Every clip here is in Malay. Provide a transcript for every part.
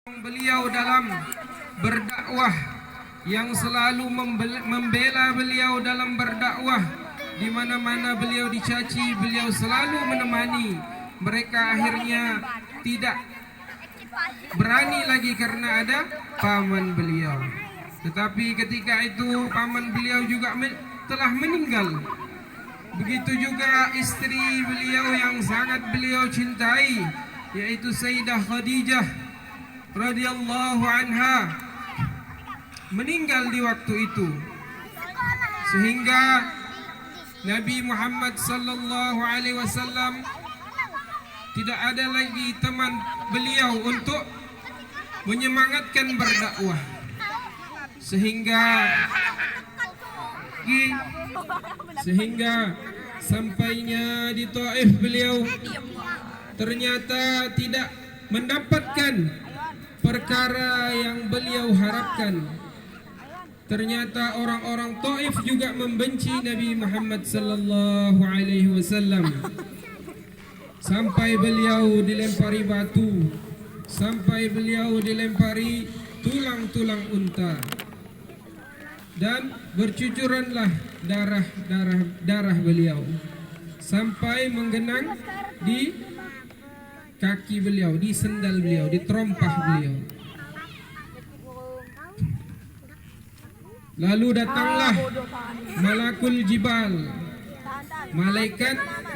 Beliau dalam berdakwah, yang selalu membela beliau dalam berdakwah. Di mana-mana beliau dicaci, beliau selalu menemani mereka. Akhirnya tidak berani lagi karena ada paman beliau. Tetapi ketika itu paman beliau juga telah meninggal. Begitu juga istri beliau yang sangat beliau cintai, yaitu Sayyidah Khadijah radhiyallahu anha, meninggal di waktu itu. Sehingga Nabi Muhammad sallallahu alaihi wasallam tidak ada lagi teman beliau untuk menyemangatkan berdakwah. Sehingga sampainya di Taif beliau ternyata tidak mendapatkan perkara yang beliau harapkan. Ternyata orang-orang Taif juga membenci Nabi Muhammad sallallahu alaihi wasallam. Sampai beliau dilempari batu, sampai beliau dilempari tulang-tulang unta, dan bercucuranlah darah beliau sampai menggenang di kaki beliau, di sendal beliau, di terompah beliau. Lalu datanglah Malakul Jibal.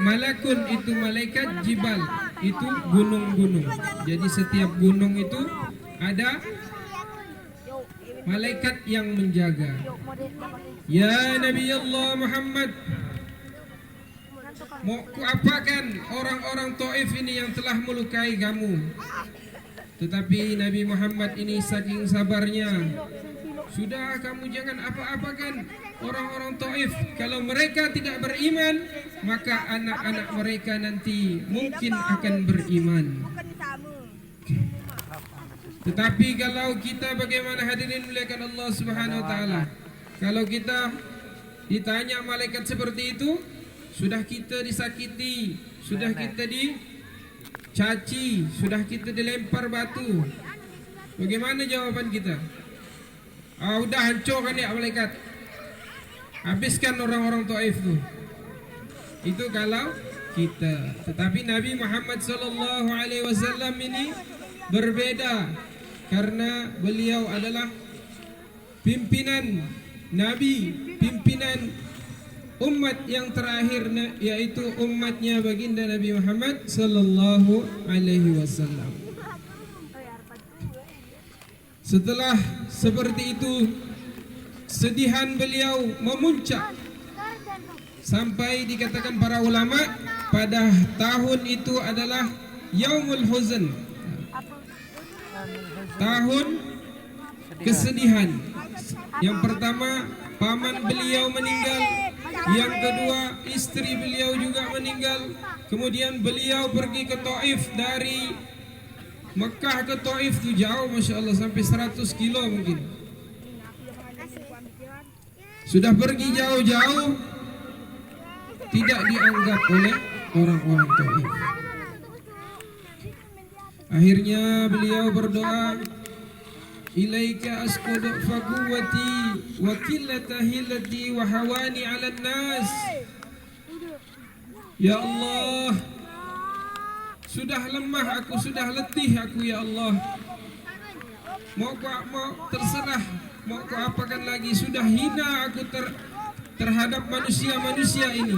Malakun itu malaikat, jibal itu gunung-gunung. Jadi setiap gunung itu ada malaikat yang menjaga. Ya Nabi Allah Muhammad, mau kuapakan orang-orang Taif ini yang telah melukai kamu? Tetapi Nabi Muhammad ini saking sabarnya, sudah, kamu jangan apa-apakan orang-orang Taif. Kalau mereka tidak beriman, maka anak-anak mereka nanti mungkin akan beriman. Tetapi kalau kita, bagaimana hadirin muliakan Allah Subhanahu wa taala, kalau kita ditanya malaikat seperti itu, sudah kita disakiti, sudah kita dicaci, sudah kita dilempar batu, bagaimana jawaban kita? Udah hancurkan ya malaikat, habiskan orang-orang Taif itu. Itu kalau kita. Tetapi Nabi Muhammad sallallahu alaihi wasallam ini berbeda, karena beliau adalah pimpinan Nabi, pimpinan umat yang terakhir, yaitu umatnya baginda Nabi Muhammad sallallahu alaihi wasallam. Setelah seperti itu, sedihan beliau memuncak sampai dikatakan para ulama pada tahun itu adalah Yaumul Huzn, tahun kesedihan. Yang pertama, paman beliau meninggal. Yang kedua, istri beliau juga meninggal. Kemudian beliau pergi ke Taif. Dari Mekah ke Taif itu jauh, Masya Allah, sampai 100 kilo mungkin. Sudah pergi jauh-jauh, tidak dianggap oleh orang-orang Taif. Akhirnya beliau berdoa, ilaika asqadu faquwati wa qillata hilati wa hawani 'alan nas. Ya Allah, sudah lemah aku, sudah letih aku ya Allah. Mau terserah, mau kau apakan lagi? Sudah hina aku terhadap manusia-manusia ini.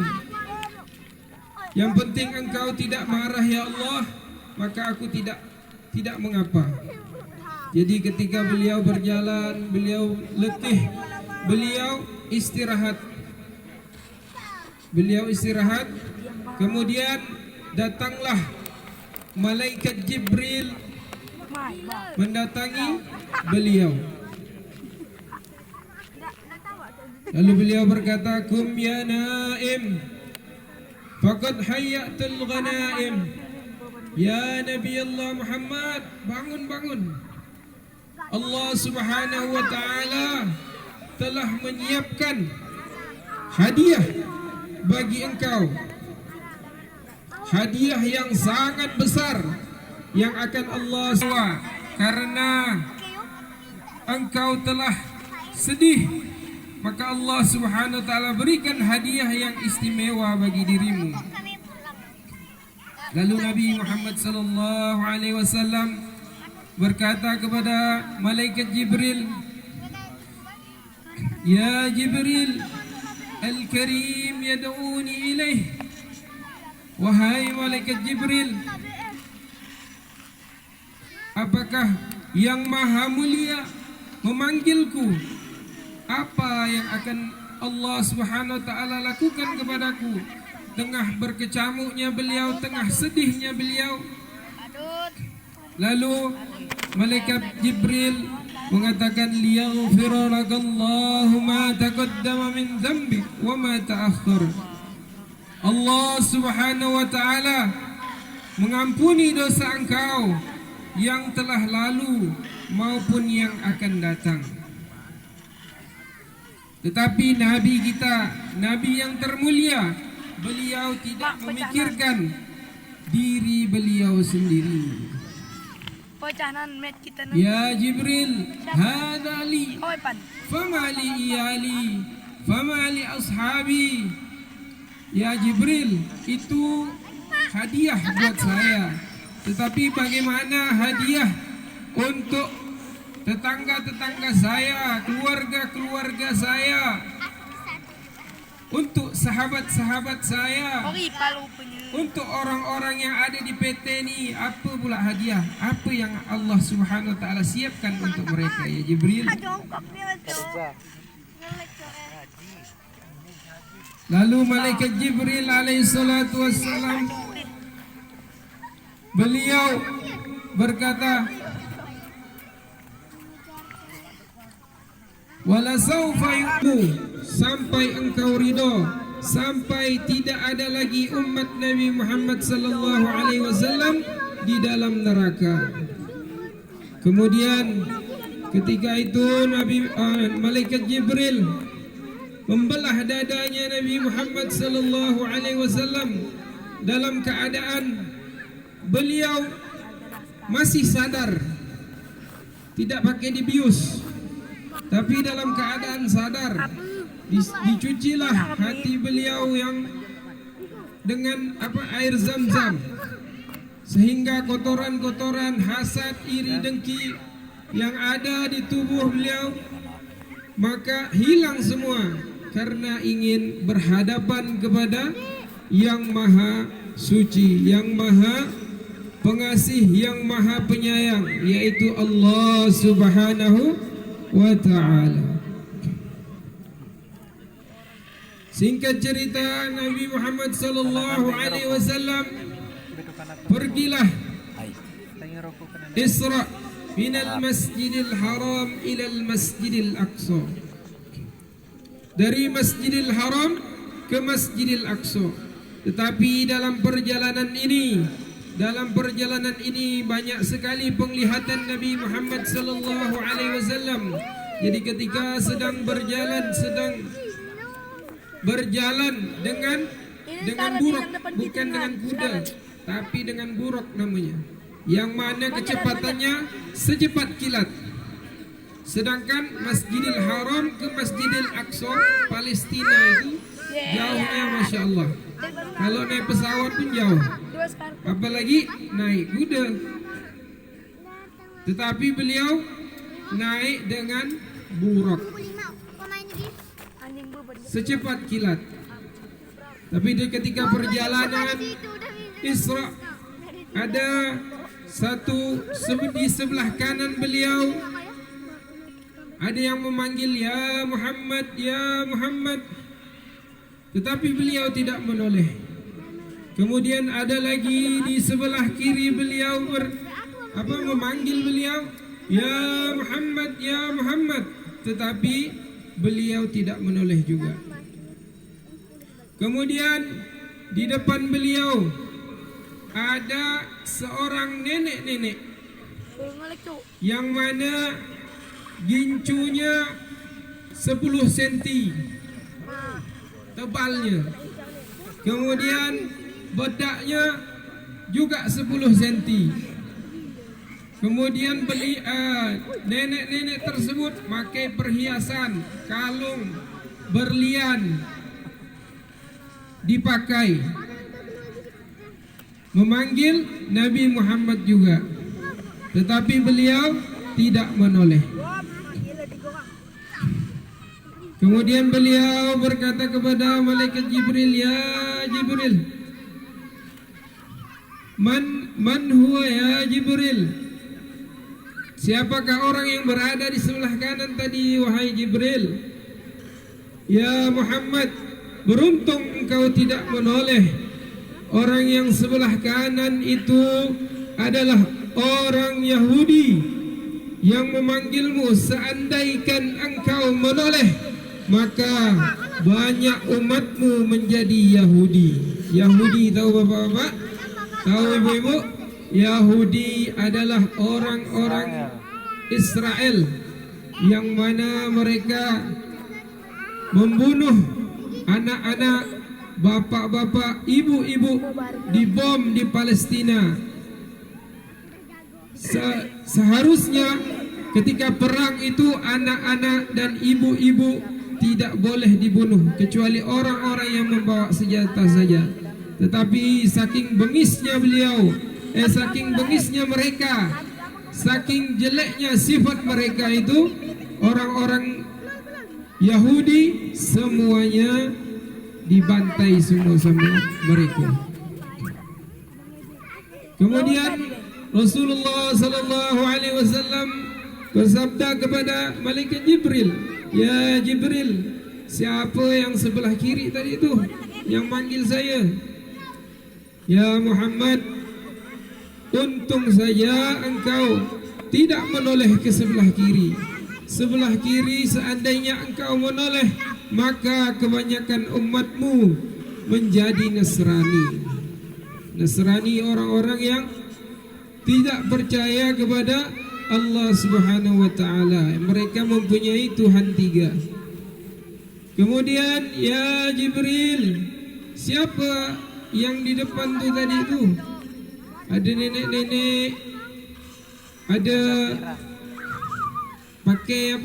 Yang penting engkau tidak marah ya Allah, maka aku tidak mengapa. Jadi ketika beliau berjalan, beliau letih, beliau istirahat. Kemudian datanglah malaikat Jibril mendatangi beliau. Lalu beliau berkata, "Kum ya naim, faqad hayyatul ghanaim." Ya Nabi Allah Muhammad, bangun. Allah Subhanahu wa taala telah menyiapkan hadiah bagi engkau. Hadiah yang sangat besar yang akan Allah karena engkau telah sedih, maka Allah Subhanahu wa taala berikan hadiah yang istimewa bagi dirimu. Lalu Nabi Muhammad sallallahu alaihi wasallam berkata kepada malaikat Jibril, "Ya Jibril, Al-Karim yad'uni ilaih." Wahai malaikat Jibril, apakah yang maha mulia memanggilku? Apa yang akan Allah Subhanahu wa taala lakukan kepadaku? Tengah berkecamuknya beliau, tengah sedihnya beliau. Lalu malaikat Jibril mengatakan, "Liyaghfira lakallahu ma taqaddama min dzambik wa ma ta'akhkhar." Allah Subhanahu wa taala mengampuni dosa engkau yang telah lalu maupun yang akan datang. Tetapi Nabi kita, Nabi yang termulia, beliau tidak memikirkan diri beliau sendiri. Ya Jibril, hadza li, fama li iyali, fama li ashabi. Ya Jibril, itu hadiah buat saya. Tetapi bagaimana hadiah untuk tetangga-tetangga saya, keluarga-keluarga saya, untuk sahabat-sahabat saya, untuk orang-orang yang ada di PT ini? Apa pula hadiah? Apa yang Allah Subhanahu wa taala siapkan untuk mereka, ya Jibril? Lalu malaikat Jibril alaihi salatu wassalam, beliau berkata, "Wala saufa yu'tu," sampai engkau ridho, sampai tidak ada lagi umat Nabi Muhammad sallallahu alaihi wasallam di dalam neraka. Kemudian ketika itu malaikat Jibril membelah dadanya Nabi Muhammad sallallahu alaihi wasallam dalam keadaan beliau masih sadar, tidak pakai dibius, tapi dalam keadaan sadar. Dicucilah hati beliau yang dengan air zam-zam, sehingga kotoran-kotoran hasad, iri, dengki yang ada di tubuh beliau maka hilang semua, karena ingin berhadapan kepada yang maha suci, yang maha pengasih, yang maha penyayang, yaitu Allah Subhanahu wa ta'ala. Singkat cerita, Nabi Muhammad sallallahu alaihi wasallam pergilah Isra minal Masjidil Haram ilal Masjidil Aqsa, dari Masjidil Haram ke Masjidil Aqsa. Tetapi dalam perjalanan ini banyak sekali penglihatan Nabi Muhammad sallallahu alaihi wasallam. Jadi ketika sedang berjalan dengan buruk, bukan dengan kuda, tapi dengan buruk namanya, yang mana kecepatannya secepat kilat. Sedangkan Masjidil Haram ke Masjidil Aqsa Palestina itu jauhnya Masya Allah. Kalau naik pesawat pun jauh, apalagi naik kuda. Tetapi beliau naik dengan buruk, secepat kilat. Tapi ketika perjalanan Isra, ada di sebelah kanan beliau ada yang memanggil, "Ya Muhammad, ya Muhammad." Tetapi beliau tidak menoleh. Kemudian ada lagi di sebelah kiri beliau memanggil beliau, "Ya Muhammad, ya Muhammad." Tetapi beliau tidak menoleh juga. Kemudian di depan beliau ada seorang nenek-nenek yang mana gincunya 10 cm tebalnya, kemudian bedaknya juga 10 cm. Kemudian nenek-nenek tersebut pakai perhiasan, kalung, berlian dipakai, memanggil Nabi Muhammad juga, tetapi beliau tidak menoleh. Kemudian beliau berkata kepada malaikat Jibril, "Ya Jibril, man huwa ya Jibril? Siapakah orang yang berada di sebelah kanan tadi, wahai Jibril?" "Ya Muhammad, beruntung engkau tidak menoleh. Orang yang sebelah kanan itu adalah orang Yahudi yang memanggilmu. Seandainya engkau menoleh, maka banyak umatmu menjadi Yahudi." Yahudi tahu bapak-bapak? Tahu ibu-ibu? Yahudi adalah orang-orang Israel yang mana mereka membunuh anak-anak, bapak-bapak, ibu-ibu, dibom di Palestina. Seharusnya ketika perang itu anak-anak dan ibu-ibu tidak boleh dibunuh kecuali orang-orang yang membawa senjata saja. Tetapi saking bengisnya saking bengisnya mereka, saking jeleknya sifat mereka itu, orang-orang Yahudi semuanya dibantai semua sama mereka. Kemudian Rasulullah sallallahu alaihi wasallam bersabda kepada malaikat Jibril, "Ya Jibril, siapa yang sebelah kiri tadi itu yang manggil saya?" "Ya Muhammad, untung saja engkau tidak menoleh ke sebelah kiri. Sebelah kiri seandainya engkau menoleh, maka kebanyakan umatmu menjadi Nasrani." Nasrani orang-orang yang tidak percaya kepada Allah Subhanahu wa taala. Mereka mempunyai Tuhan tiga. Kemudian, "Ya Jibril, siapa yang di depan tu tadi itu?" Ada nenek-nenek, ada pakai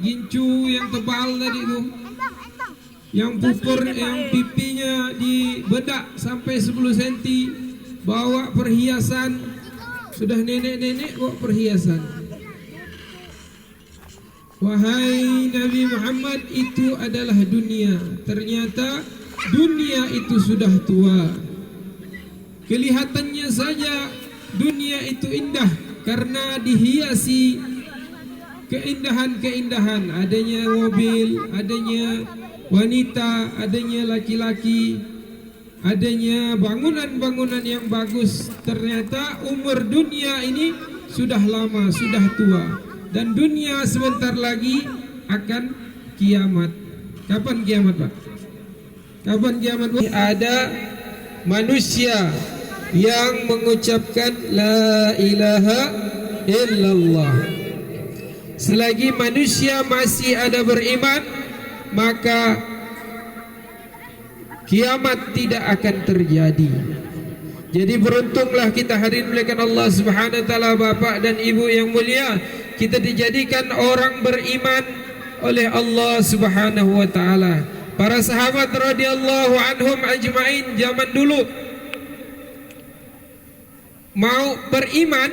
gincu yang tebal tadi itu, yang pupur, yang pipinya dibedak sampai 10 cm, bawa perhiasan. Sudah nenek-nenek bawa perhiasan. Wahai Nabi Muhammad, itu adalah dunia. Ternyata dunia itu sudah tua. Kelihatannya saja dunia itu indah karena dihiasi keindahan-keindahan. Adanya mobil, adanya wanita, adanya laki-laki, adanya bangunan-bangunan yang bagus. Ternyata umur dunia ini sudah lama, sudah tua. Dan dunia sebentar lagi akan kiamat. Kapan kiamat, Pak? Kapan kiamat, Pak? Ada manusia yang mengucapkan la ilaha illallah. Selagi manusia masih ada beriman, maka kiamat tidak akan terjadi. Jadi beruntunglah kita hari ini melihat Allah Subhanahu wa taala. Bapak dan ibu yang mulia, kita dijadikan orang beriman oleh Allah Subhanahu wa taala. Para sahabat radhiyallahu anhum ajmain zaman dulu mau beriman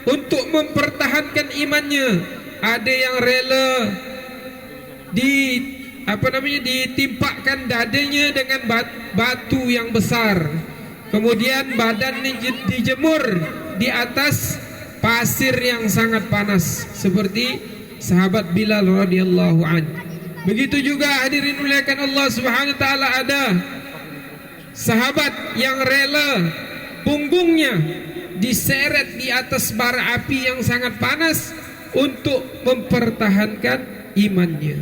untuk mempertahankan imannya. Ada yang rela ditimpakan dadanya dengan batu yang besar, kemudian badannya dijemur di atas pasir yang sangat panas, seperti sahabat Bilal radhiyallahu anhu. Begitu juga hadirin muliakan Allah Subhanahu wa taala, ada sahabat yang rela punggungnya diseret di atas bara api yang sangat panas untuk mempertahankan imannya.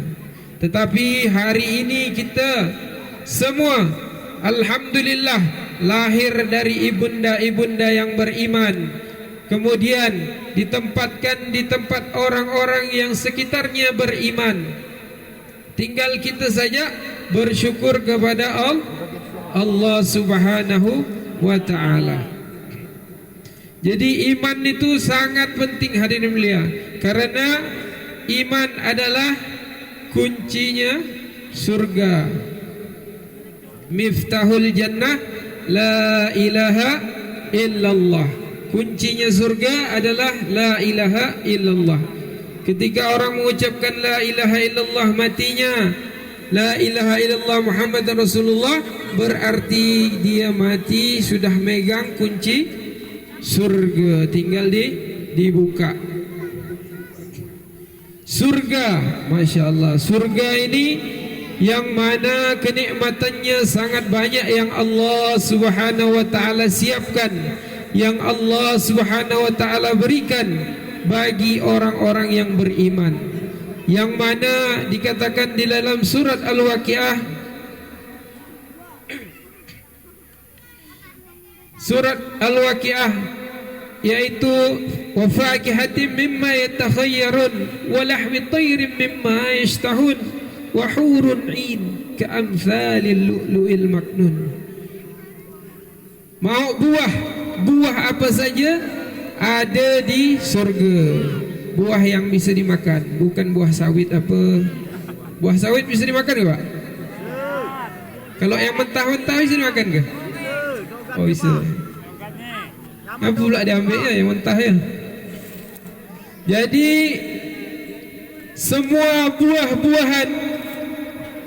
Tetapi hari ini kita semua alhamdulillah lahir dari ibunda-ibunda yang beriman, kemudian ditempatkan di tempat orang-orang yang sekitarnya beriman. Tinggal kita saja bersyukur kepada Allah Subhanahu wa ta'ala. Jadi iman itu sangat penting hadirin mulia, karena iman adalah kuncinya surga. Miftahul jannah la ilaha illallah. Kuncinya surga adalah la ilaha illallah. Ketika orang mengucapkan la ilaha illallah, matinya la ilaha illallah Muhammad Rasulullah, berarti dia mati sudah megang kunci surga, tinggal dibuka. Surga, Masya Allah, surga ini yang mana kenikmatannya sangat banyak yang Allah Subhanahu wa ta'ala siapkan, yang Allah Subhanahu wa ta'ala berikan bagi orang-orang yang beriman, yang mana dikatakan di dalam surat Al-Waqiah, surat Al-Waqiah, yaitu wa fakihatin mimma yatakhayyarun wa lahmi tayrin mimma yashtahun wa hurun 'ain ka'amsalil lu'lu'il maknun. Mau buah apa saja ada di surga. Buah yang bisa dimakan, bukan buah sawit apa. Buah sawit bisa dimakan ke Pak? Kalau yang mentah-mentah bisa dimakan ke? Oh bisa. Apa pula diambil ya yang mentah ya? Jadi semua buah-buahan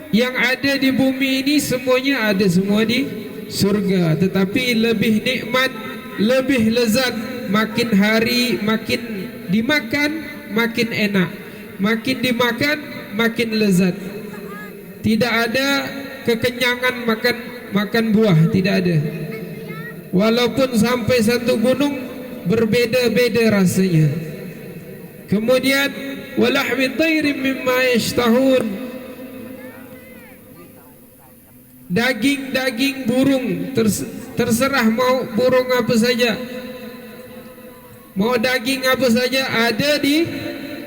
yang ada di bumi ini semuanya ada semua di surga, tetapi lebih nikmat, lebih lezat, makin hari makin dimakan makin enak, makin dimakan makin lezat. Tidak ada kekenyangan makan buah, tidak ada. Walaupun sampai satu gunung berbeda-beda rasanya. Kemudian walahmi tayrin mimma yashtahun, daging-daging burung, terserah mau burung apa saja, mau daging apa saja ada di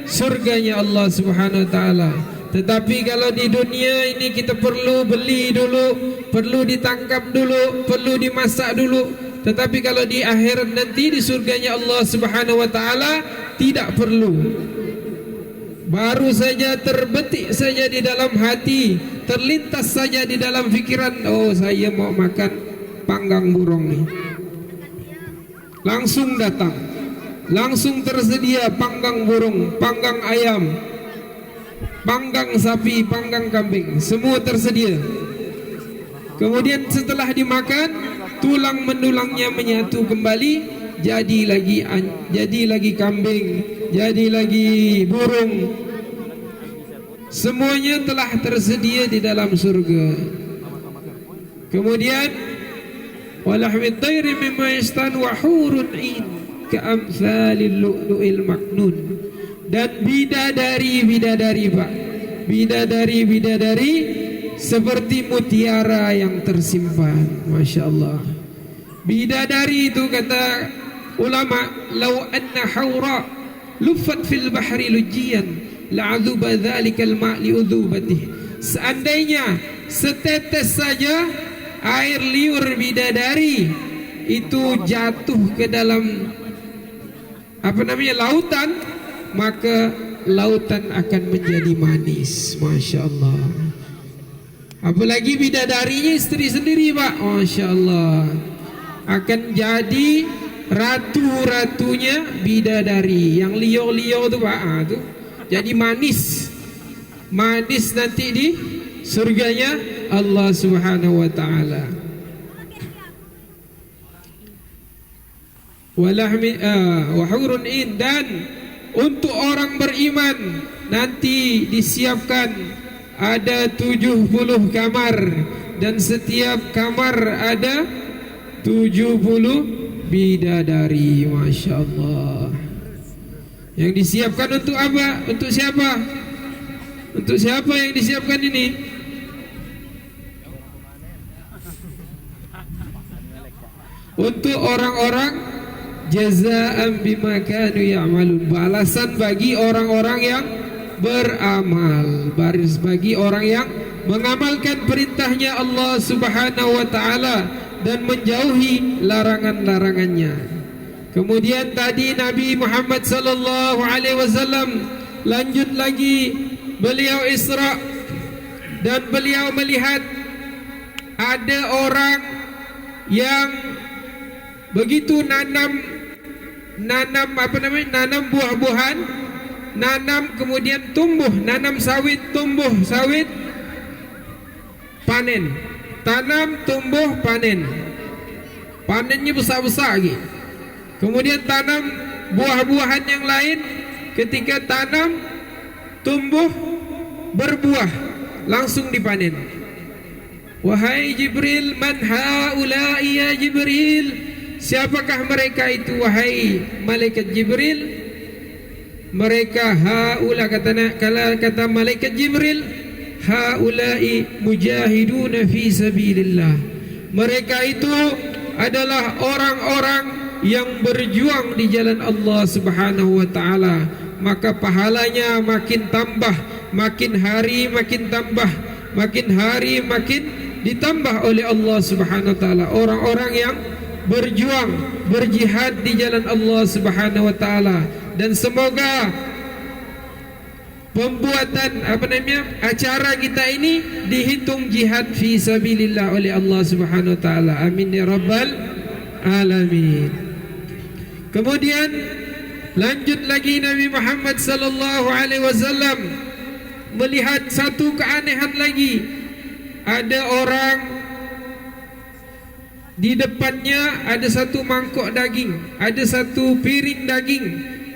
surganya Allah Subhanahu wa ta'ala. Tetapi kalau di dunia ini kita perlu beli dulu, perlu ditangkap dulu, perlu dimasak dulu. Tetapi kalau di akhirat nanti di surganya Allah Subhanahu wa ta'ala tidak perlu. Baru saja terbetik saja di dalam hati, terlintas saja di dalam fikiran, oh saya mau makan panggang burung nih, langsung datang, langsung tersedia panggang burung, panggang ayam, panggang sapi, panggang kambing, semua tersedia. Kemudian setelah dimakan, tulang menulangnya menyatu kembali, jadi lagi kambing, jadi lagi burung. Semuanya telah tersedia di dalam surga. Kemudian walahmi tayrin mimma yastan wa hurun 'ain ka'amsalil lu'lu'il maknun. Dan bidadari Pak, bidadari seperti mutiara yang tersimpan. Masya Allah. Bidadari itu kata ulama, lau anna haura luffat fil bahri lujian la'adhuba dhalikal ma' li'udhubatih. Seandainya setetes saja air liur bidadari itu jatuh ke dalam lautan, maka lautan akan menjadi manis. Masya Allah. Apalagi bidadarinya istri sendiri Pak, Masya Allah, akan jadi ratu-ratunya bidadari. Yang liau-liau tu Pak, tu jadi manis nanti di surganya Allah Subhanahu wa ta'ala. Wa hurun 'ain, dan untuk orang beriman nanti disiapkan ada 70 kamar, dan setiap kamar ada 70 bidadari. Masya Allah. Yang disiapkan untuk apa? Untuk siapa? Untuk siapa yang disiapkan ini? Untuk orang-orang jazaa'an bima kanu ya'malun, balasan bagi orang-orang yang beramal, baris bagi orang yang mengamalkan perintahnya Allah Subhanahu wa ta'ala dan menjauhi larangan-larangannya. Kemudian tadi Nabi Muhammad sallallahu alaihi wasallam lanjut lagi, beliau Isra dan beliau melihat ada orang yang begitu nanam buah-buahan, nanam kemudian tumbuh, nanam sawit, tumbuh sawit, panen, tanam, tumbuh, panen. Panennya besar-besar lagi. Kemudian tanam buah-buahan yang lain, ketika tanam, tumbuh, berbuah, langsung dipanen. Wahai Jibril, man haula'i ya Jibril? Siapakah mereka itu wahai malaikat Jibril? Mereka haula, kata malaikat Jibril, haula'i mujahiduna fi sabilillah. Mereka itu adalah orang-orang yang berjuang di jalan Allah Subhanahu wa taala. Maka pahalanya makin tambah, makin hari makin tambah, makin hari makin ditambah oleh Allah Subhanahu wa taala. Orang-orang yang berjuang, berjihad di jalan Allah Subhanahu wa taala. Dan semoga pembuatan acara kita ini dihitung jihad fi sabilillah oleh Allah Subhanahu wa taala. Amin ya rabbal alamin. Kemudian lanjut lagi Nabi Muhammad sallallahu alaihi wasallam melihat satu keanehan lagi. Ada orang di depannya, ada satu mangkok daging, ada satu piring daging,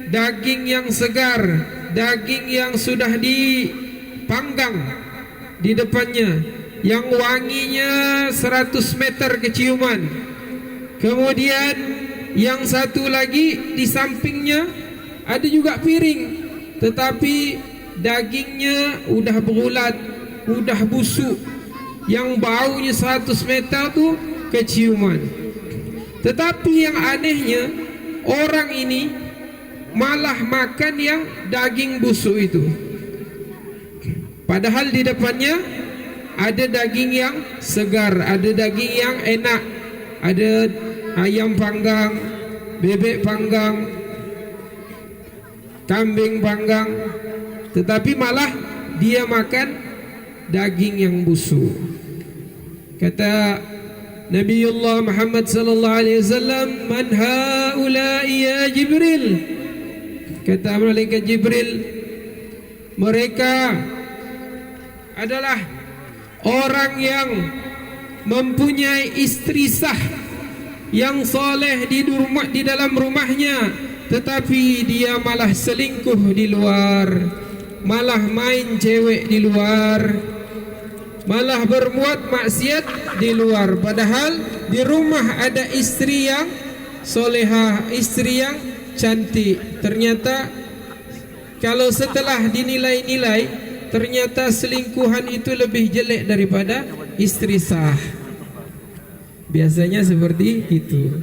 daging yang segar, daging yang sudah dipanggang di depannya, yang wanginya 100 meter keciuman. Kemudian yang satu lagi di sampingnya ada juga piring, tetapi dagingnya udah berulat, udah busuk, yang baunya 100 meter tuh keciuman. Tetapi yang anehnya, orang ini malah makan yang daging busuk itu, padahal di depannya ada daging yang segar, ada daging yang enak, ada ayam panggang, bebek panggang, kambing panggang, tetapi malah dia makan daging yang busuk. Kata Nabiullah Muhammad sallallahu alaihi wasallam, man haula'i ya Jibril? Kata malaikat Jibril, mereka adalah orang yang mempunyai istri sah yang soleh di dalam rumahnya, tetapi dia malah selingkuh di luar, malah main cewek di luar, malah berbuat maksiat di luar. Padahal di rumah ada istri yang solehah, istri yang cantik. Ternyata kalau setelah dinilai-nilai, ternyata selingkuhan itu lebih jelek daripada istri sah. Biasanya seperti itu.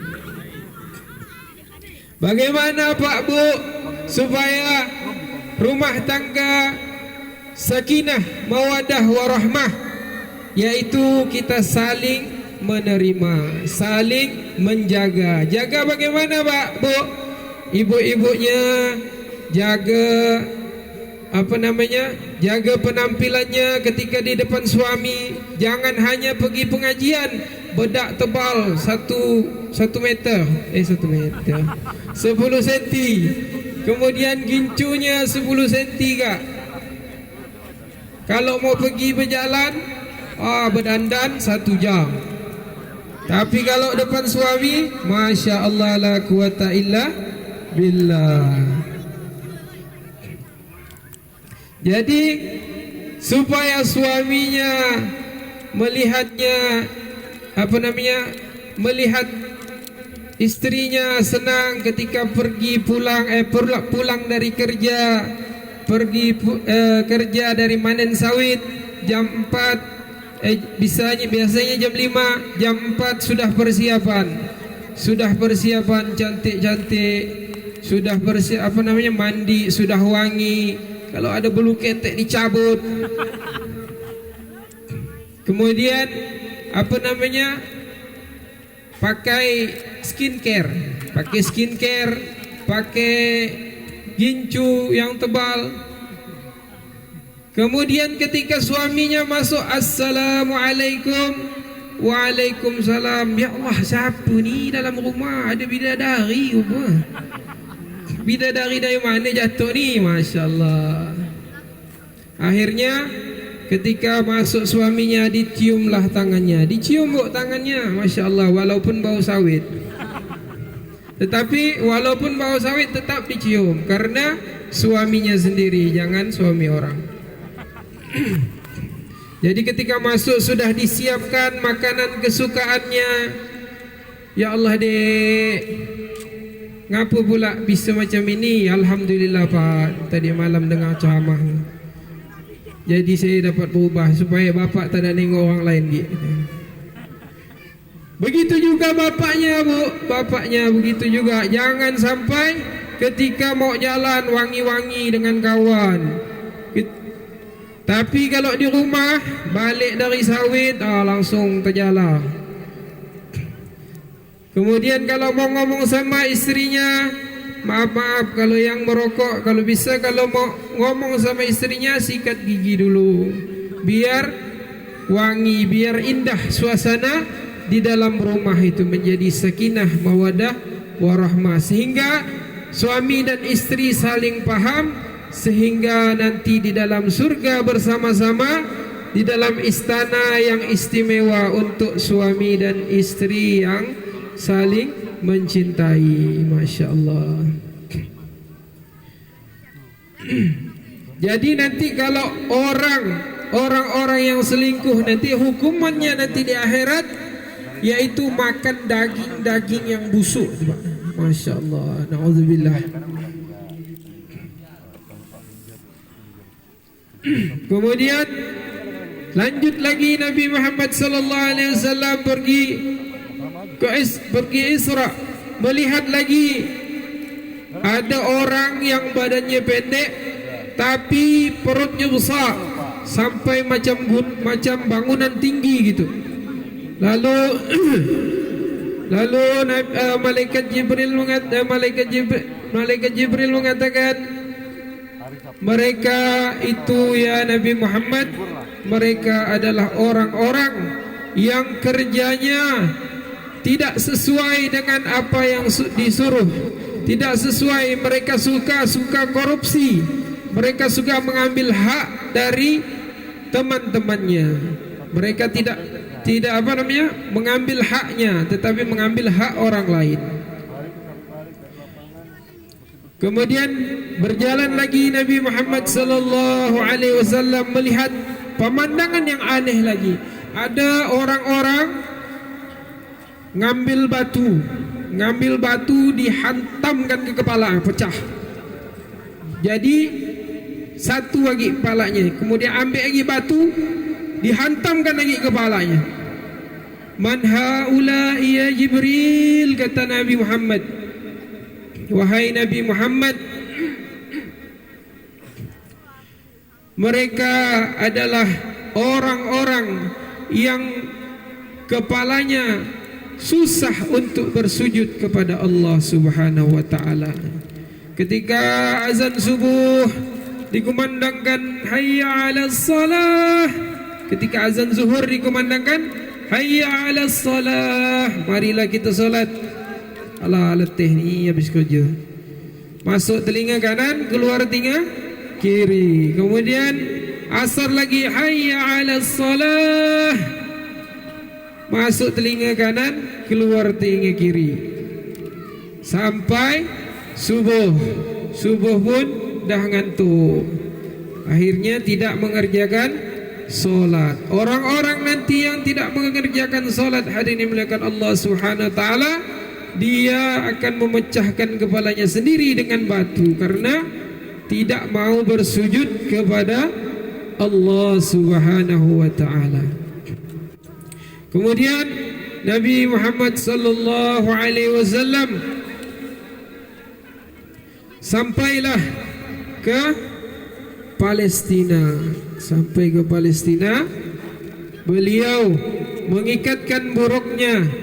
Bagaimana Pak Bu supaya rumah tangga sakinah, mawadah, warahmah? Yaitu kita saling menerima, saling menjaga. Jaga bagaimana Pak Bu? Ibu-ibunya jaga jaga penampilannya ketika di depan suami. Jangan hanya pergi pengajian bedak tebal 1 meter 10 senti, kemudian gincunya 10 senti kak. Kalau mau pergi berjalan, berdandan 1 jam. Tapi kalau depan suami, masya Allah la quwata illa billah. Jadi supaya suaminya melihatnya melihat istrinya senang ketika pulang dari kerja, kerja dari manen sawit jam 4, biasanya jam 5, jam 4 sudah persiapan cantik-cantik, sudah mandi, sudah wangi. Kalau ada bulu ketek dicabut. Kemudian pakai skincare. pakai skincare, pakai gincu yang tebal. Kemudian ketika suaminya masuk, assalamualaikum. Waalaikumsalam. Ya Allah, siapa ni dalam rumah? Ada bidadari apa? Bidadari dari mana jatuh ni? Masya Allah. Akhirnya ketika masuk suaminya, diciumlah tangannya. Dicium tangannya, Masya Allah, walaupun bau sawit. Tetapi walaupun bau sawit tetap dicium, karena suaminya sendiri, jangan suami orang. Jadi ketika masuk sudah disiapkan makanan kesukaannya. Ya Allah dek, ngapa pula bisa macam ini? Alhamdulillah Pak, tadi malam dengar ceramah, jadi saya dapat berubah supaya bapak tak ada nengok orang lain gitu. Begitu juga bapaknya bu, bapaknya begitu juga. Jangan sampai ketika mau jalan wangi-wangi dengan kawan. Tapi kalau di rumah balik dari sawit, langsung terjala. Kemudian kalau mau ngomong sama istrinya, maaf kalau yang merokok, kalau bisa kalau mau ngomong sama istrinya sikat gigi dulu, biar wangi, biar indah suasana di dalam rumah itu, menjadi sakinah mawaddah warahmah, sehingga suami dan istri saling paham, sehingga nanti di dalam surga bersama-sama, di dalam istana yang istimewa untuk suami dan istri yang saling mencintai. Masya Allah. Jadi nanti kalau orang-orang yang selingkuh, nanti hukumannya nanti di akhirat yaitu makan daging-daging yang busuk. Masya Allah. Na'udzubillah. Kemudian lanjut lagi, Nabi Muhammad sallallahu alaihi wasallam pergi Isra, melihat lagi ada orang yang badannya pendek tapi perutnya besar sampai macam bangunan tinggi gitu. Lalu malaikat Jibril mengatakan, mereka itu ya Nabi Muhammad, mereka adalah orang-orang yang kerjanya tidak sesuai dengan apa yang disuruh, tidak sesuai. Mereka suka korupsi, mereka suka mengambil hak dari teman-temannya. Mereka tidak mengambil haknya, tetapi mengambil hak orang lain. Kemudian berjalan lagi Nabi Muhammad sallallahu alaihi wasallam melihat pemandangan yang aneh lagi. Ada orang-orang ngambil batu dihantamkan ke kepala, pecah. Jadi satu lagi kepalanya, kemudian ambil lagi batu dihantamkan lagi kepalanya. Man haula ya Jibril, kata Nabi Muhammad. Wahai Nabi Muhammad, mereka adalah orang-orang yang kepalanya susah untuk bersujud kepada Allah Subhanahu wa taala. Ketika azan subuh dikumandangkan hayya 'alas salah, ketika azan zuhur dikumandangkan hayya 'alas salah, marilah kita solat. Alah, letih ni habis kerja. Masuk telinga kanan, keluar telinga kiri. Kemudian asar lagi hayya 'alas salah. Masuk telinga kanan, keluar telinga kiri. Sampai subuh. Subuh pun dah ngantuk. Akhirnya tidak mengerjakan solat. Orang-orang nanti yang tidak mengerjakan solat, hadirin dimuliakan Allah Subhanahu wa taala, dia akan memecahkan kepalanya sendiri dengan batu karena tidak mau bersujud kepada Allah Subhanahu wa taala. Kemudian Nabi Muhammad sallallahu alaihi wasallam sampailah ke Palestina. Sampai ke Palestina, beliau mengikatkan buruknya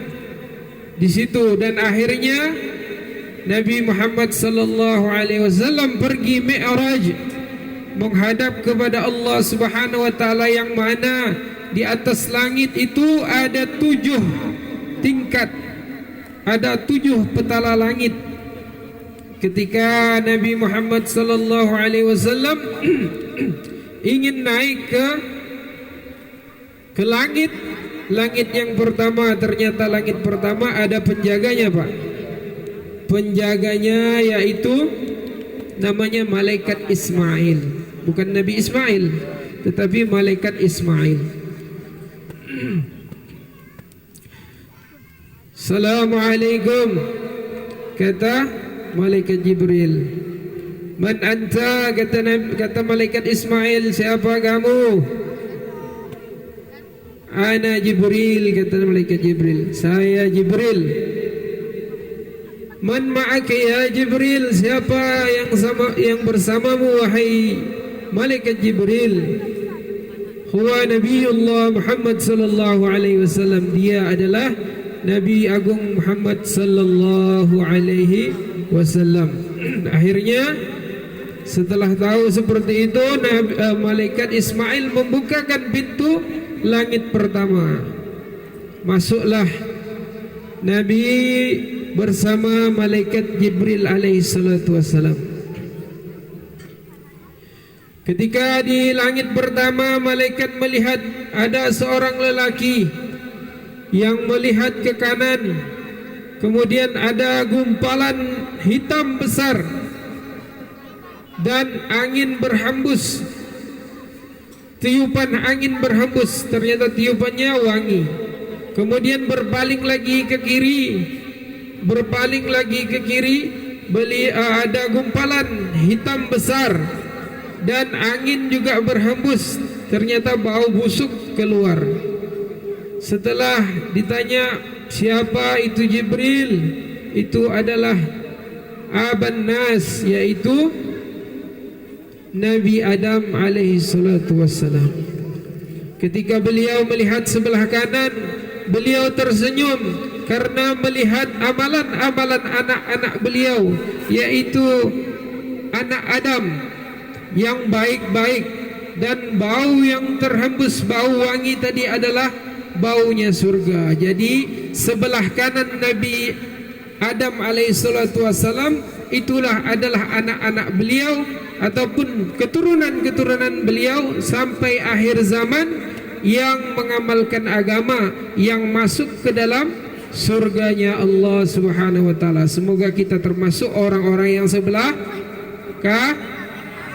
di situ, dan akhirnya Nabi Muhammad sallallahu alaihi wasallam pergi Mi'raj, menghadap kepada Allah Subhanahu wa taala, yang mana di atas langit itu ada 7 tingkat, ada 7 petala langit. Ketika Nabi Muhammad sallallahu alaihi wasallam ingin naik ke langit yang pertama, ternyata langit pertama ada penjaganya, Pak. Penjaganya yaitu namanya malaikat Ismail, bukan Nabi Ismail, tetapi malaikat Ismail. Assalamualaikum, kata malaikat Jibril. Man anta, kata malaikat Ismail, siapa kamu? Ana Jibril, kata malaikat Jibril, saya Jibril. Man ma'aka ya Jibril, siapa yang bersamamu wahai malaikat Jibril? Huwa Nabiullah Muhammad sallallahu alaihi wasallam, dia adalah Nabi Agung Muhammad sallallahu alaihi wasallam. Akhirnya setelah tahu seperti itu, malaikat Ismail membukakan pintu langit pertama. Masuklah Nabi bersama malaikat Jibril alaihi salatu wassalam. Ketika di langit pertama, malaikat melihat ada seorang lelaki yang melihat ke kanan. Kemudian ada gumpalan hitam besar dan angin berhembus. Tiupan angin berhembus, ternyata tiupannya wangi. Kemudian berpaling lagi ke kiri, ada gumpalan hitam besar dan angin juga berhembus, ternyata bau busuk keluar. Setelah ditanya siapa itu Jibril, itu adalah Aban Nas, yaitu Nabi Adam alaihi salatu wassalam. Ketika beliau melihat sebelah kanan, beliau tersenyum karena melihat amalan-amalan anak-anak beliau, yaitu anak Adam yang baik-baik, dan bau yang terhembus, bau wangi tadi adalah baunya surga. Jadi sebelah kanan Nabi Adam alaihissalatu wassalam itulah adalah anak-anak beliau ataupun keturunan-keturunan beliau sampai akhir zaman yang mengamalkan agama, yang masuk ke dalam surganya Allah Subhanahu wa taala. Semoga kita termasuk orang-orang yang sebelah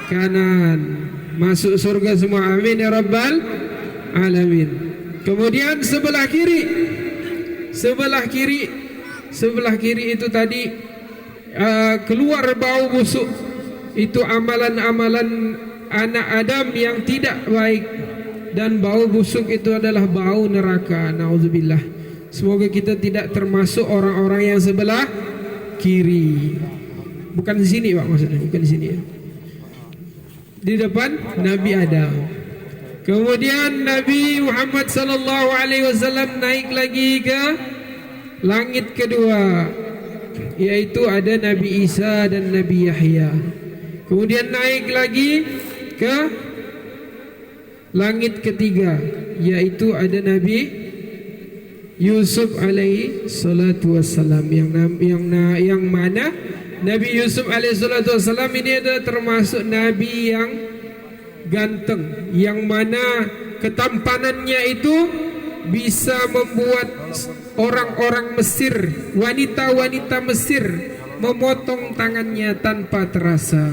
kanan, masuk surga semua, amin ya rabbal alamin. Kemudian sebelah kiri itu tadi keluar bau busuk, itu amalan-amalan anak Adam yang tidak baik, dan bau busuk itu adalah bau neraka. Nauzubillah. Semoga kita tidak termasuk orang-orang yang sebelah kiri. Bukan di sini, Pak, maksudnya bukan di sini ya. Di depan Nabi Adam. Kemudian Nabi Muhammad sallallahu alaihi wasallam naik lagi ke langit kedua, yaitu ada Nabi Isa dan Nabi Yahya. Kemudian naik lagi ke langit ketiga, yaitu ada Nabi Yusuf alaihi salatu wassalam, yang mana Nabi Yusuf alaihi salatu wassalam ini adalah termasuk nabi yang ganteng, yang mana ketampanannya itu bisa membuat orang-orang Mesir, wanita-wanita Mesir memotong tangannya tanpa terasa.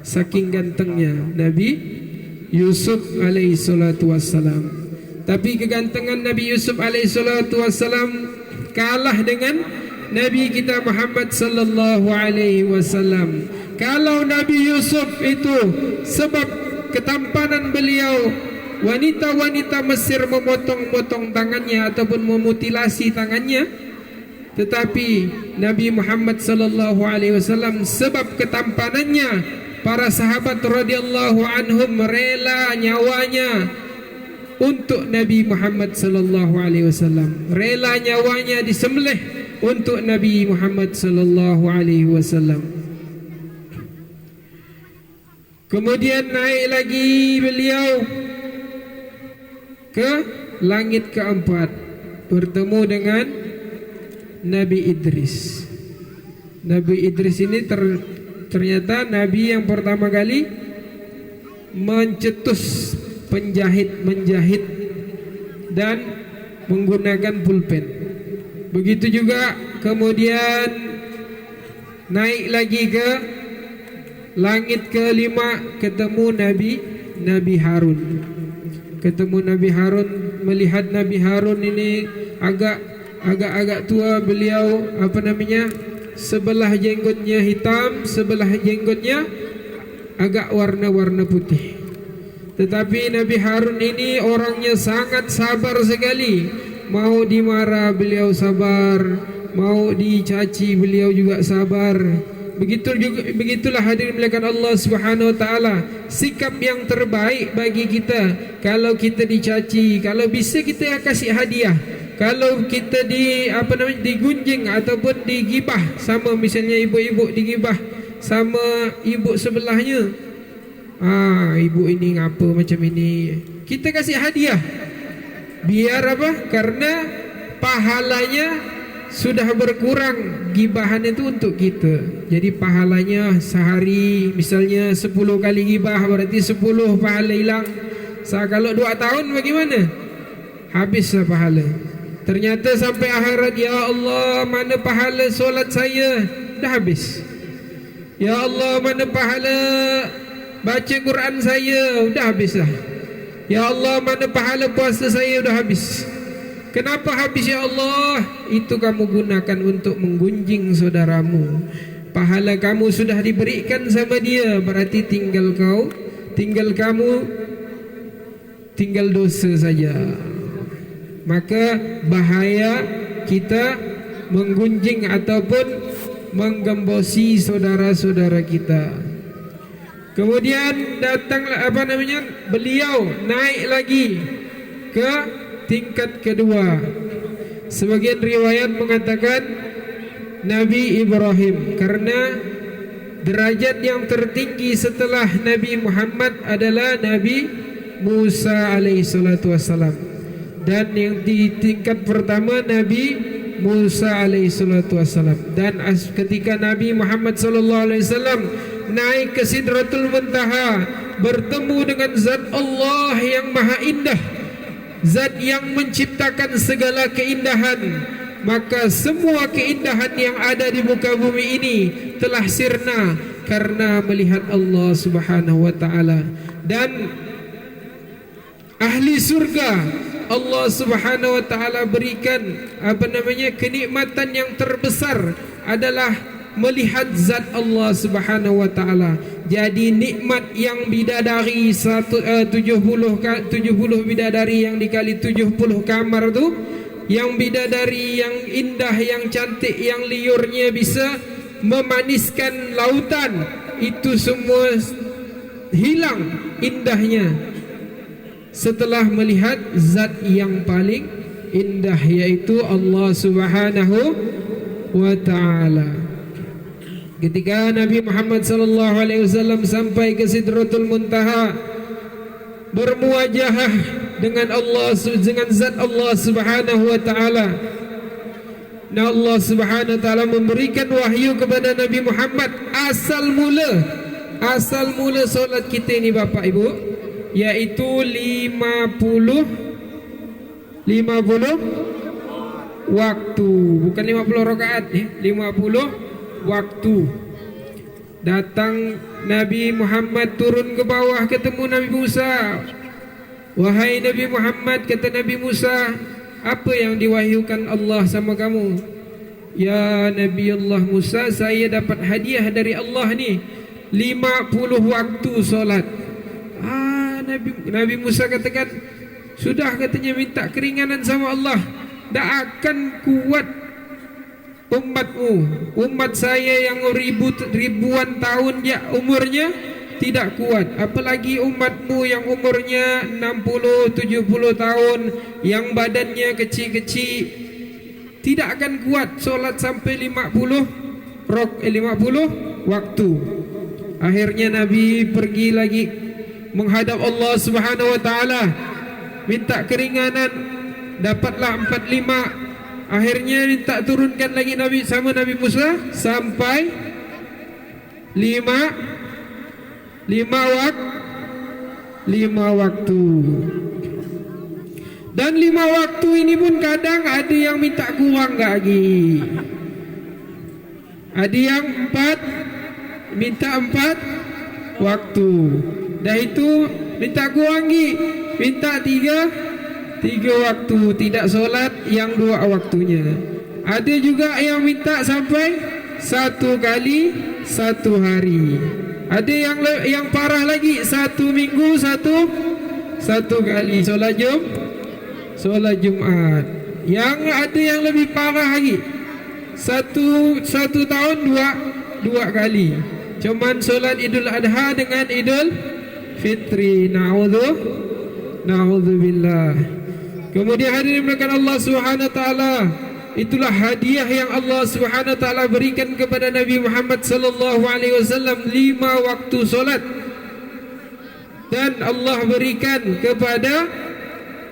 Saking gantengnya Nabi Yusuf alaihi salatu wassalam. Tapi kegantengan Nabi Yusuf alaihi salatu wassalam kalah dengan Nabi kita Muhammad sallallahu alaihi wasallam. Kalau Nabi Yusuf itu sebab ketampanan beliau, wanita-wanita Mesir memotong-motong tangannya ataupun memutilasi tangannya, tetapi Nabi Muhammad sallallahu alaihi wasallam sebab ketampanannya, para sahabat radhiyallahu anhum rela nyawanya untuk Nabi Muhammad sallallahu alaihi wasallam, rela nyawanya disembelih untuk Nabi Muhammad sallallahu alaihi wasallam. Kemudian naik lagi beliau ke langit keempat, bertemu dengan Nabi Idris. Nabi Idris ini ternyata Nabi yang pertama kali mencetus menjahit dan menggunakan pulpen. Begitu juga kemudian naik lagi ke langit kelima, ketemu Nabi Harun. Ketemu Nabi Harun, melihat Nabi Harun ini agak tua, beliau sebelah jenggotnya hitam, sebelah jenggotnya agak warna-warna putih. Tetapi Nabi Harun ini orangnya sangat sabar sekali. Mau dimarah beliau sabar, mau dicaci beliau juga sabar. Begitulah hadirin melihat Allah Subhanahu wa taala, sikap yang terbaik bagi kita. Kalau kita dicaci, kalau bisa kita kasih hadiah. Kalau kita digunjing ataupun digibah, sama misalnya ibu-ibu digibah sama ibu sebelahnya, ibu ini ngapa macam ini, kita kasih hadiah. Biar apa? Karena pahalanya sudah berkurang, gibahan itu untuk kita. Jadi pahalanya sehari misalnya 10 kali gibah, berarti 10 pahala hilang. Kalau 2 tahun bagaimana? Habislah pahala. Ternyata sampai akhirat, ya Allah, mana pahala solat saya? Dah habis. Ya Allah, mana pahala baca Quran saya? Dah habis dah. Ya Allah, mana pahala puasa saya? Dah habis. Kenapa habis ya Allah? Itu kamu gunakan untuk menggunjing saudaramu. Pahala kamu sudah diberikan sama dia, berarti tinggal dosa saja. Maka bahaya kita menggunjing ataupun menggembosi saudara-saudara kita. Kemudian datanglah beliau naik lagi ke tingkat kedua. Sebagian riwayat mengatakan Nabi Ibrahim, karena derajat yang tertinggi setelah Nabi Muhammad adalah Nabi Musa alaihissalatu wassalam. Dan yang di tingkat pertama Nabi Musa alaihissalatu wassalam. Dan ketika Nabi Muhammad sallallahu alaihi wasallam naik ke Sidratul Muntaha, bertemu dengan Zat Allah yang maha indah, Zat yang menciptakan segala keindahan, maka semua keindahan yang ada di muka bumi ini telah sirna karena melihat Allah Subhanahu wa taala. Dan ahli surga Allah Subhanahu wa taala berikan kenikmatan yang terbesar adalah melihat zat Allah Subhanahu wa taala. Jadi nikmat yang bidadari 70 bidadari yang dikali 70 kamar tu, yang bidadari yang indah, yang cantik, yang liurnya bisa memaniskan lautan, itu semua hilang indahnya setelah melihat zat yang paling indah, yaitu Allah Subhanahu wa taala. Ketika Nabi Muhammad sallallahu alaihi wasallam sampai ke Sidratul Muntaha, bermuajahah dengan zat Allah Subhanahu wa taala. Nah, Allah Subhanahu wa taala memberikan wahyu kepada Nabi Muhammad asal mula solat kita ini, Bapak Ibu, yaitu 50 waktu, bukan 50 rakaat, 50 waktu. Datang Nabi Muhammad turun ke bawah, ketemu Nabi Musa. Wahai Nabi Muhammad, kata Nabi Musa, apa yang diwahyukan Allah sama kamu? Ya Nabi Allah Musa, saya dapat hadiah dari Allah ni, 50 waktu solat. Nabi Musa katakan, sudah, katanya, minta keringanan sama Allah, tak akan kuat umat saya yang ribuan tahun umurnya, tidak kuat. Apalagi umatmu yang umurnya 60-70 tahun, yang badannya kecil-kecil, tidak akan kuat solat sampai 50 waktu. Akhirnya Nabi pergi lagi menghadap Allah Subhanahu wa taala, minta keringanan, dapatlah 45. Akhirnya minta turunkan lagi Nabi sama Nabi Musa sampai 5 waktu. Dan 5 waktu ini pun kadang ada yang minta kurang lagi. Ada yang 4, minta 4 waktu. Dah itu minta kurang lagi, minta 3 waktu, tidak solat yang 2 waktunya. Ada juga yang minta sampai 1 kali 1 hari. Ada yang parah lagi, 1 minggu 1 kali solat Jumaat. Yang ada yang lebih parah lagi, satu tahun 2 kali. Cuman solat Idul Adha dengan Idul Fitri. Na'udzubillah. Kemudian hadirin melakukan Allah Subhanahu wa taala, itulah hadiah yang Allah Subhanahu wa taala berikan kepada Nabi Muhammad sallallahu alaihi wasallam, 5 waktu solat. Dan Allah berikan kepada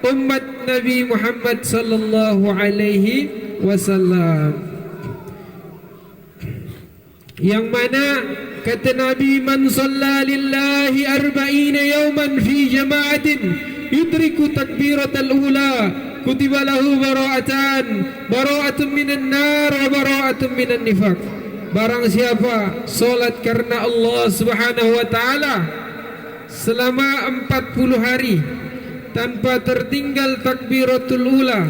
umat Nabi Muhammad sallallahu alaihi wasallam, yang mana kata Nabi, man shalla lillahi 40 yawman fi jama'atin yudriku takbiratal ula kutiba lahu bara'atun minan nar wa bara'atun minan nifaq. Barang siapa solat karena Allah Subhanahu wa taala selama 40 hari tanpa tertinggal takbiratul ula,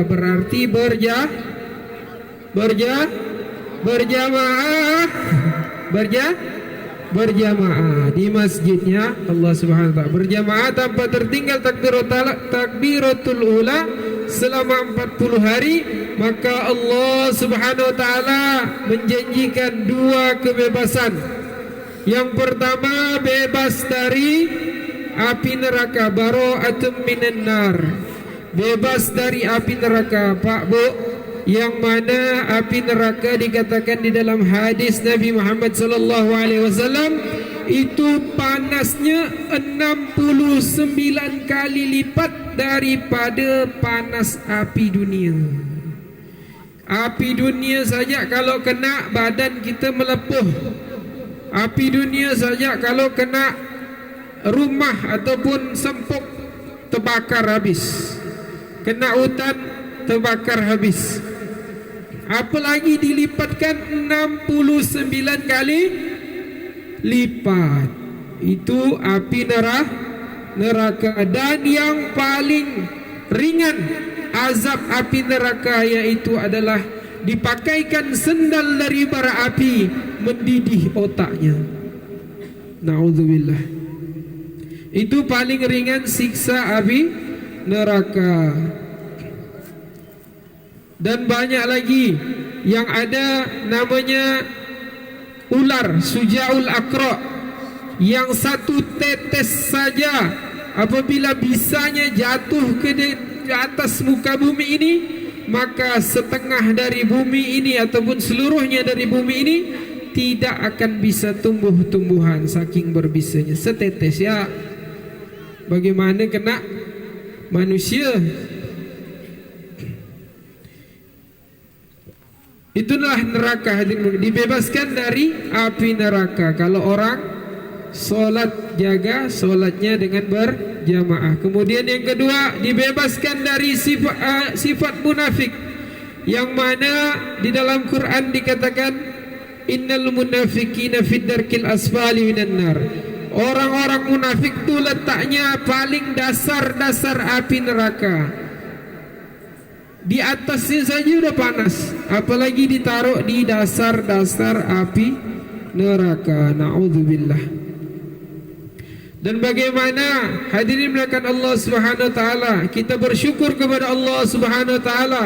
berarti berjamaah di masjidnya Allah Subhanahu wa taala, berjamaah tanpa tertinggal takbiratul ula selama 40 hari, maka Allah Subhanahu wa taala menjanjikan 2 kebebasan. Yang pertama, bebas dari api neraka, bara'atun minan nar, bebas dari api neraka. Pak Bu, yang mana api neraka dikatakan di dalam hadis Nabi Muhammad sallallahu alaihi wasallam itu panasnya 69 kali lipat daripada panas api dunia. Api dunia saja kalau kena badan kita melepuh. Api dunia saja kalau kena rumah ataupun sempuk terbakar habis. Kena hutan terbakar habis. Apalagi dilipatkan 69 kali lipat. Itu api neraka. Dan yang paling ringan azab api neraka yaitu adalah dipakaikan sendal dari bara api mendidih otaknya. Na'udzubillah. Itu paling ringan siksa api neraka. Dan banyak lagi yang ada namanya ular Sujaul Aqra, yang 1 tetes saja apabila bisanya jatuh ke atas muka bumi ini, maka setengah dari bumi ini ataupun seluruhnya dari bumi ini tidak akan bisa tumbuh-tumbuhan saking berbisanya. Setetes ya, bagaimana kena manusia. Itulah neraka, dibebaskan dari api neraka kalau orang solat, jaga solatnya dengan berjamaah. Kemudian yang kedua, dibebaskan dari sifat munafik, yang mana di dalam Quran dikatakan innal munafiqina fid darkil asfali minan nar. Orang-orang munafik itu letaknya paling dasar api neraka. Di atasnya saja udah panas, apalagi ditaruh di dasar api neraka. Na'udzubillah. Dan bagaimana hadirin melakukan Allah Subhanahu wa taala, kita bersyukur kepada Allah Subhanahu wa taala.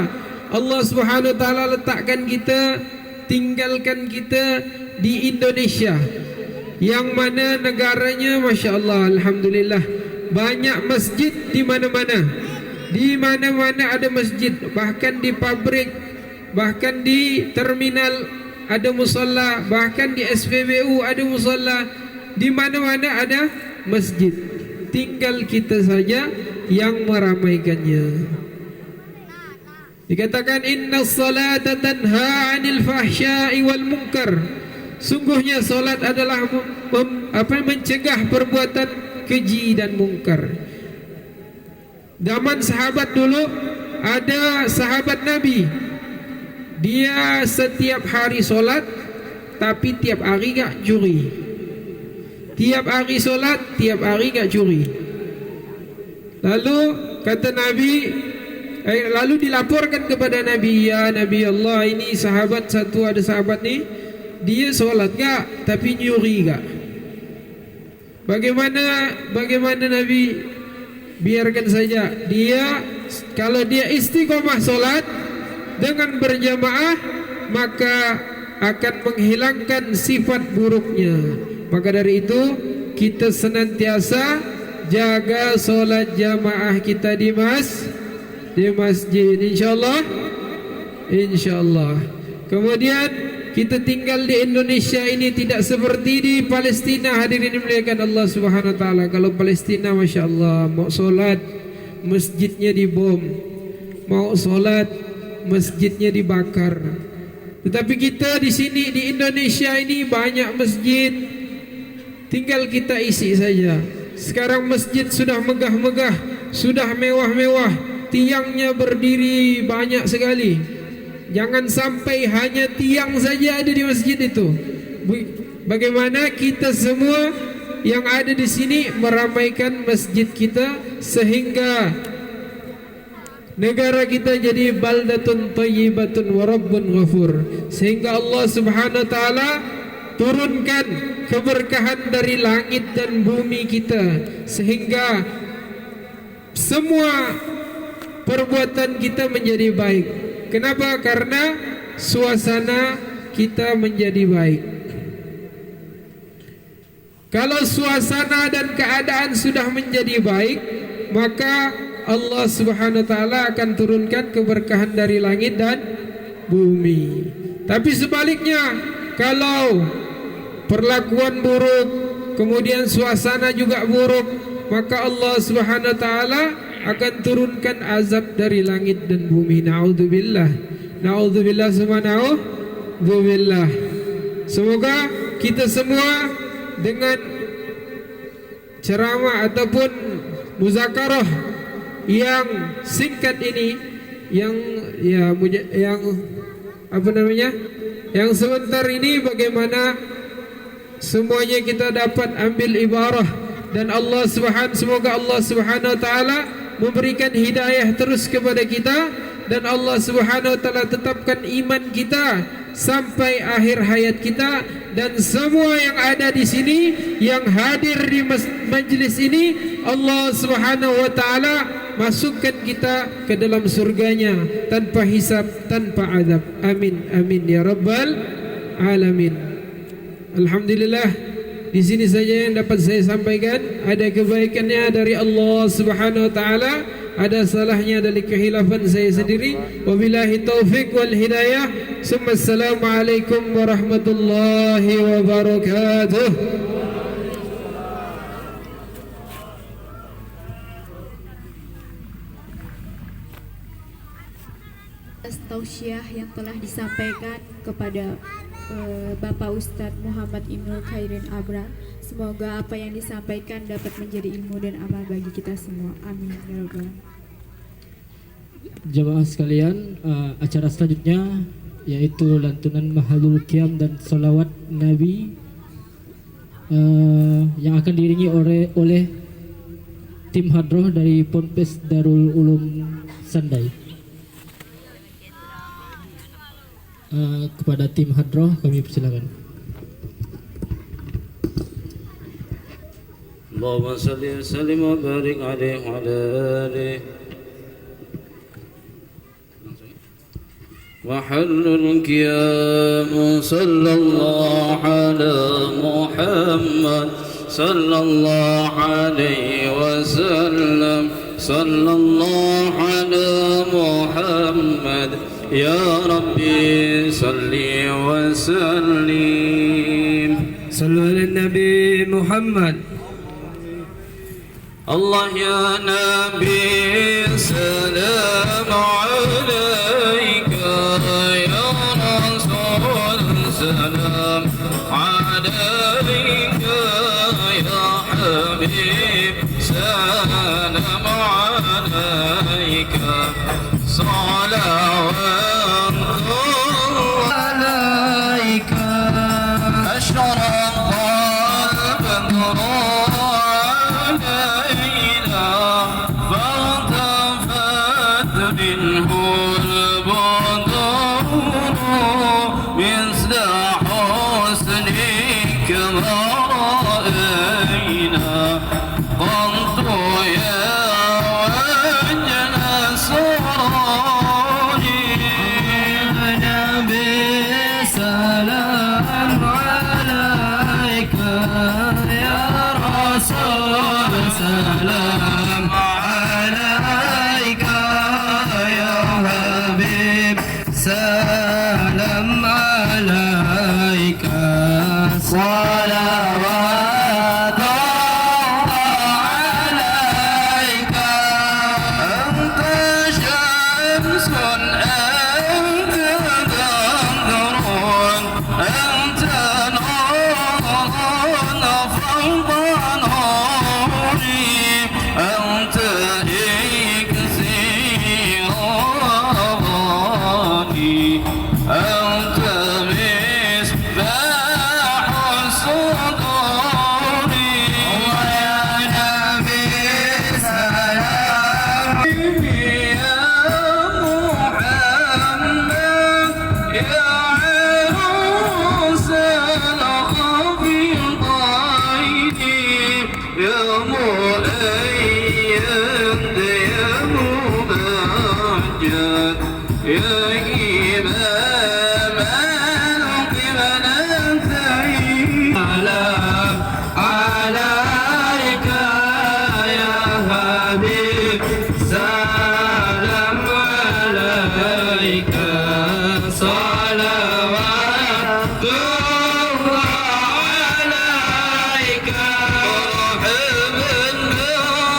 Allah Subhanahu wa taala letakkan kita, tinggalkan kita di Indonesia, yang mana negaranya Masya Allah, Alhamdulillah, banyak masjid di mana-mana. Di mana-mana ada masjid, bahkan di pabrik, bahkan di terminal ada musalla, bahkan di SPBU ada musalla. Di mana-mana ada masjid. Tinggal kita saja yang meramaikannya. Dikatakan innas salata tanha 'anil fahsya'i wal munkar. Sungguhnya salat adalah mencegah perbuatan keji dan mungkar. Zaman sahabat dulu ada sahabat Nabi, dia setiap hari solat tapi tiap hari gak curi. Tiap hari solat, tiap hari gak curi. Lalu kata Nabi, lalu dilaporkan kepada Nabi, ya Nabi Allah, ini sahabat satu, ada sahabat nih, dia solat gak tapi nyuri gak. Bagaimana Nabi? Biarkan saja dia, kalau dia istiqomah solat dengan berjamaah, maka akan menghilangkan sifat buruknya. Maka dari itu kita senantiasa jaga solat jamaah kita di masjid, insyaallah. Kemudian kita tinggal di Indonesia ini tidak seperti di Palestina. Hadirin dimuliakan Allah Subhanahu wa taala. Kalau Palestina, Masya Allah, mau solat masjidnya dibom, mau solat masjidnya dibakar. Tetapi kita di sini di Indonesia ini banyak masjid, tinggal kita isi saja. Sekarang masjid sudah megah-megah, sudah mewah-mewah, tiangnya berdiri banyak sekali. Jangan sampai hanya tiang saja ada di masjid itu. Bagaimana kita semua yang ada di sini meramaikan masjid kita sehingga negara kita jadi baldatun thayyibatun wa rabbun ghafur, sehingga Allah Subhanahu wa taala turunkan keberkahan dari langit dan bumi kita, sehingga semua perbuatan kita menjadi baik. Kenapa? Karena suasana kita menjadi baik. Kalau suasana dan keadaan sudah menjadi baik, maka Allah Subhanahu wa taala akan turunkan keberkahan dari langit dan bumi. Tapi sebaliknya, kalau perlakuan buruk, kemudian suasana juga buruk, maka Allah Subhanahu wa taala akan turunkan azab dari langit dan bumi. Na'udzubillah. Na'udzubillah subhanahu wa. Semoga kita semua dengan ceramah ataupun muzakarah yang singkat ini, yang yang sebentar ini, bagaimana semuanya kita dapat ambil ibarah, dan semoga Allah Subhanahu wa taala memberikan hidayah terus kepada kita, dan Allah Subhanahu wa taala tetapkan iman kita sampai akhir hayat kita, dan semua yang ada di sini yang hadir di majlis ini, Allah Subhanahu wa taala masukkan kita ke dalam surganya tanpa hisab, tanpa azab. Amin amin ya rabbal alamin. Alhamdulillah, di sini saja yang dapat saya sampaikan. Ada kebaikannya dari Allah Subhanahu wa taala, ada salahnya dari kehilafan saya sendiri. Wabillahi taufik wal hidayah. Assalamualaikum warahmatullahi wabarakatuh. Tausiah yang telah disampaikan kepada Bapak Ustadz Muhammad Ibnul Khairin Abrar. Semoga apa yang disampaikan dapat menjadi ilmu dan amal bagi kita semua. Amin ya rabbal alamin. Jamaah sekalian, acara selanjutnya yaitu lantunan Mahalul Qiyam dan salawat Nabi yang akan diiringi oleh tim hadroh dari Ponpes Darul Ulum Sandai. Kepada tim hadroh kami persilakan. Allahumma salli wa sallim wa barik alaihi wa ala alihi wa halul qiyam sallallahu ala Muhammad sallallahu alaihi wa sallam sallallahu يا ربي صل وسلم. صلوا على النبي محمد. الله يا نبي سلام عليك، يا رسول سلام عليك، يا حبيب سلام عليك، صلوات الله عليك. أشرق البدر علينا فارتفت منه البدور، مثل حسنك ما رأينا قط يا وجه سروري. نبي سلام عليك، يا رسول سلام عليك، يا حبيب سلام عليك، صلوات الله عليك. أنت شمس أنت بدر أنت نور فوق نوري، أنت إكسير روحي، أنت مصباح صدوري. ويا نبي سلام يا محمد، يا عروس الخفيضين، يا مؤيد يا ممجد، يا إمام القبلتين. سلام عليك يا حبيب سلام عليك، صلوات الله عليك. مرحبا من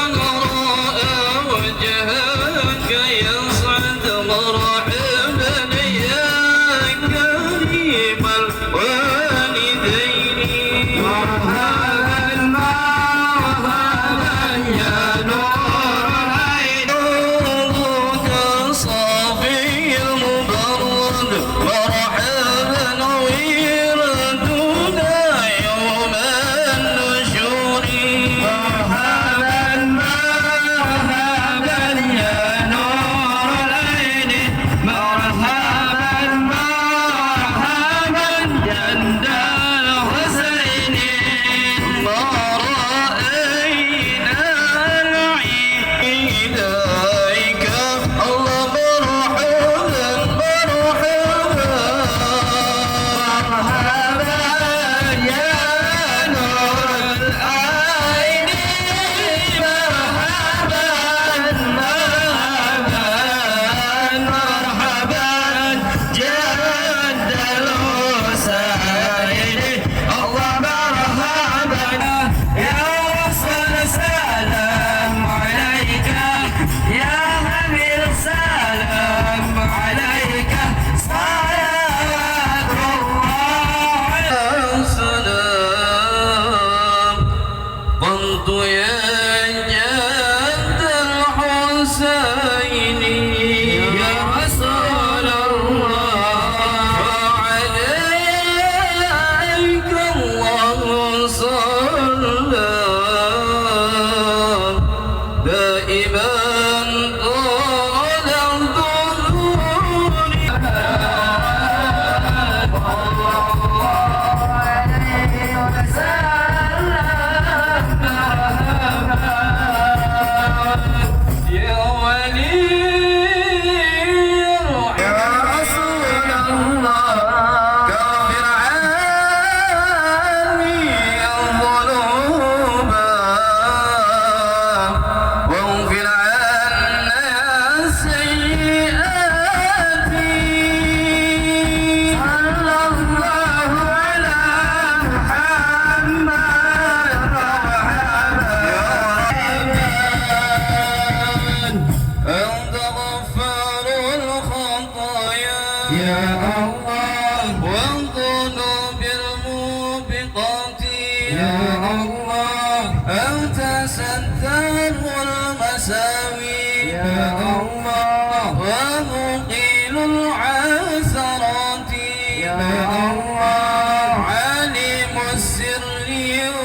رأى وجهك يسعد، مرحبا يا كريم الوالدين، مرحبا مرحبا يا نور العين، نورك صافي المبرد، مرحبا وردنا يوم النشور. مرحبا مرحبا يا نور العين، مرحبا مرحبا جند الحسين. يا الله أنت ستار المساوي يا الله ومقيل العثرات يا الله عالم السر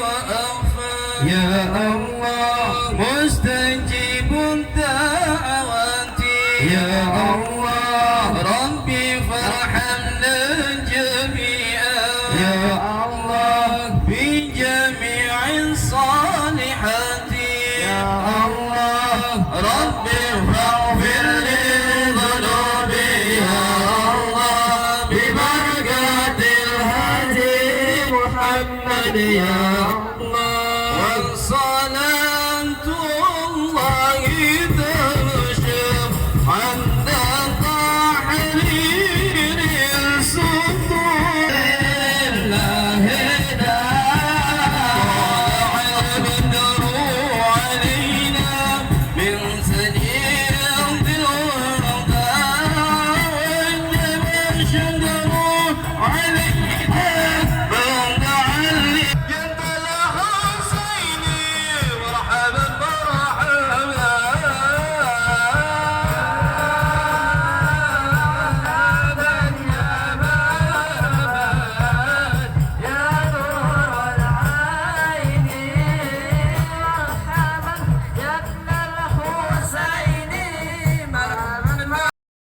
وأخفى يا الله مستجيب الدعوات يا الله ربي فارحمنا جميعا يا الله بجميع الصالحات يا الله ربي فاغفر لي ذنوبي يا الله ببركة الهادي محمد يا الله